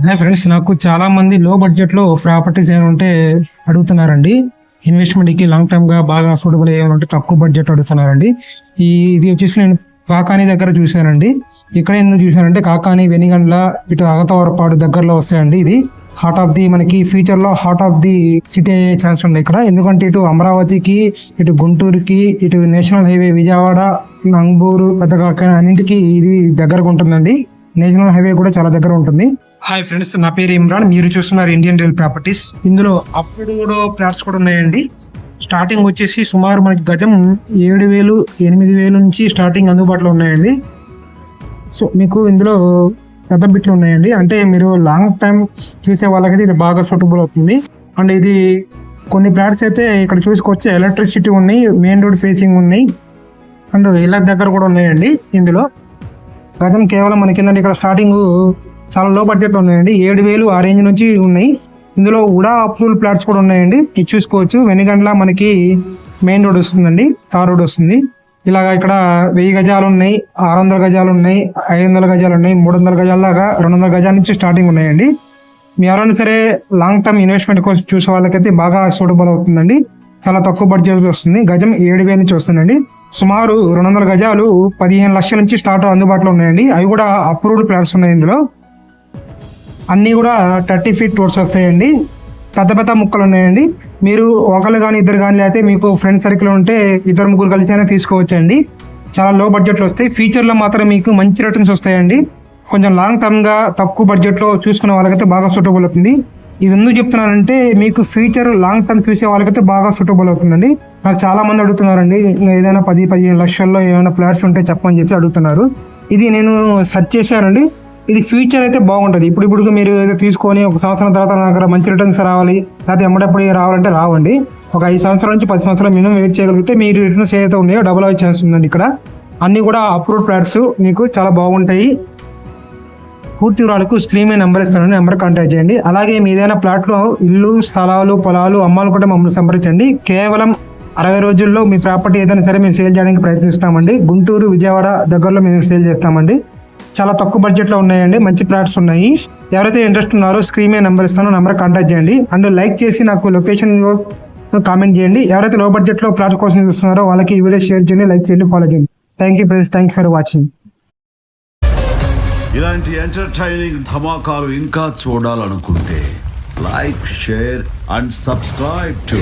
Hi friends, నాకు చాలా మంది లో బడ్జెట్ లో ప్రాపర్టీస్ ఏమైనా ఉంటే అడుగుతున్నారండి. ఇన్వెస్ట్మెంట్ కి లాంగ్ టర్మ్ గా బాగా సూటబుల్ ఏమైనా ఉంటే తక్కువ బడ్జెట్ అడుగుతున్నారండి. ఇది వచ్చేసి నేను కాకాని దగ్గర చూశానండి. ఇక్కడ ఎందుకు చూశానంటే కాకాని, వెనిగండ్ల, ఇటు అగతవరపాడు దగ్గరలో వస్తాయండి. ఇది హార్ట్ ఆఫ్ ది మనకి ఫ్యూచర్ లో హార్ట్ ఆఫ్ ది సిటీ అయ్యే ఛాన్స్ ఉంది ఇక్కడ. ఎందుకంటే ఇటు అమరావతికి, ఇటు గుంటూరుకి, ఇటు నేషనల్ హైవే విజయవాడ, నంగూరు, పెద్ద కాకాని అన్నింటికి ఇది దగ్గరగా ఉంటుందండి. నేషనల్ హైవే కూడా చాలా దగ్గర ఉంటుంది. హాయ్ ఫ్రెండ్స్, నా పేరు ఇమ్రాన్. మీరు చూస్తున్నారు ఇండియన్ రియల్ ప్రాపర్టీస్. ఇందులో అప్పుడు కూడా ఫ్లాట్స్ కూడా ఉన్నాయండి. స్టార్టింగ్ వచ్చేసి సుమారు మనకి గజం 7,000, 8,000 నుంచి స్టార్టింగ్ అందుబాటులో ఉన్నాయండి. సో మీకు ఇందులో పెద్ద బిట్లు ఉన్నాయండి. అంటే మీరు లాంగ్ టైం చూసే వాళ్ళకైతే ఇది బాగా సూటబుల్ అవుతుంది. అండ్ ఇది కొన్ని ఫ్లాట్స్ అయితే ఇక్కడ చూసుకోవచ్చు, ఎలక్ట్రిసిటీ ఉన్నాయి, మెయిన్ రోడ్ ఫేసింగ్ ఉన్నాయి, అండ్ ఇళ్ళ దగ్గర కూడా ఉన్నాయండి. ఇందులో గజం కేవలం మనకి ఏంటంటే ఇక్కడ స్టార్టింగ్ చాలా లో బడ్జెట్ ఉన్నాయండి. 7,000 ఆ రేంజ్ నుంచి ఉన్నాయి. ఇందులో ఉడా అప్రూవల్ ఫ్లాట్స్ కూడా ఉన్నాయండి. ఇది చూసుకోవచ్చు. వెనిగండ్ల మనకి మెయిన్ రోడ్ వస్తుందండి, తార్ రోడ్ వస్తుంది. ఇలాగా ఇక్కడ 1000 గజాలు ఉన్నాయి, 600 గజాలు ఉన్నాయి, 500 గజాలు ఉన్నాయి, 300 గజాల దాకా 200 గజాల నుంచి స్టార్టింగ్ ఉన్నాయండి. మీ ఎవరైనా సరే లాంగ్ టర్మ్ ఇన్వెస్ట్మెంట్ కోసం చూసే వాళ్ళకైతే బాగా సూటబుల్ అవుతుందండి. చాలా తక్కువ బడ్జెట్ వస్తుంది. గజం 7,000 నుంచి వస్తుందండి. సుమారు 200 గజాలు 15 లక్షల నుంచి స్టార్ట్ అందుబాటులో ఉన్నాయండి. అవి కూడా అప్రూవ్డ్ ఫ్లాట్స్ ఉన్నాయి. ఇందులో అన్నీ కూడా 30 ఫీట్ రోడ్స్ వస్తాయండి. పెద్ద పెద్ద ముక్కలు ఉన్నాయండి. మీరు ఒకళ్ళు కానీ ఇద్దరు కానీ లేకపోతే మీకు ఫ్రెండ్ సర్కిల్ ఉంటే 2-3 కలిసి అయినా తీసుకోవచ్చండి. చాలా లో బడ్జెట్లో వస్తాయి. ఫ్యూచర్లో మాత్రం మీకు మంచి రిటర్న్స్ వస్తాయండి. కొంచెం లాంగ్ టర్మ్గా తక్కువ బడ్జెట్లో చూసుకునే వాళ్ళకైతే బాగా సూటబుల్ అవుతుంది. ఇది ఎందుకు చెప్తున్నానంటే మీకు ఫ్యూచర్ లాంగ్ టర్మ్ చూసే వాళ్ళకైతే బాగా సూటబుల్ అవుతుందండి. నాకు చాలా మంది అడుగుతున్నారండి, ఏదైనా 10-15 లక్షల్లో ఏమైనా ఫ్లాట్స్ ఉంటే చెప్పని చెప్పి అడుగుతున్నారు. ఇది నేను సెర్చ్ చేశానండి. ఇది ఫ్యూచర్ అయితే బాగుంటుంది. ఇప్పుడు మీరు ఏదో తీసుకొని ఒక సంవత్సరం తర్వాత నాకు మంచి రిటర్న్స్ రావాలి, లేకపోతే ఎమ్మడెప్పుడు రావాలంటే రావండి. ఒక 5 సంవత్సరాల నుంచి 10 సంవత్సరాలు మినిమం వెయిట్ చేయగలిగితే మీరు రిటర్న్స్ ఏదైతే ఉన్నాయో డబుల్ అయ్యే ఛాన్స్ ఉందండి. ఇక్కడ అన్నీ కూడా అప్రూవ్డ్ ఫ్లాట్స్ మీకు చాలా బాగుంటాయి. పూర్తి వివరాలకు స్క్రీన్ మీద నెంబర్ ఇస్తాను, నెంబర్ కాంటాక్ట్ చేయండి. అలాగే మీ ఏదైనా ప్లాట్లో ఇల్లు, స్థలాలు, పొలాలు అమ్మాలనుకుంటే మమ్మల్ని సంప్రదించండి. కేవలం 60 రోజుల్లో మీ ప్రాపర్టీ ఏదైనా సరే మేము సేల్ చేయడానికి ప్రయత్నిస్తామండి. గుంటూరు, విజయవాడ దగ్గరలో మేము సేల్ చేస్తామండి. చాలా తక్కువ బడ్జెట్లో ఉన్నాయండి, మంచి ఫ్లాట్స్ ఉన్నాయి. ఎవరైతే ఇంట్రెస్ట్ ఉన్నారో స్క్రీన్ మీద నెంబర్ ఇస్తానో నెంబర్ కాంటాక్ట్ చేయండి. అండ్ లైక్ చేసి నాకు లొకేషన్ కామెంట్ చేయండి. ఎవరైతే లో బడ్జెట్లో ఫ్లాట్ కోసం చూస్తున్నారో వాళ్ళకి ఈ వీడియో షేర్ చేయండి, లైక్ చేయండి, ఫాలో చేయండి. Thank you friends, thank you for watching. ఇలాంటి ఎంటర్టైనింగ్ ధమాకాలు ఇంకా చూడాలనుకుంటే like, share and subscribe to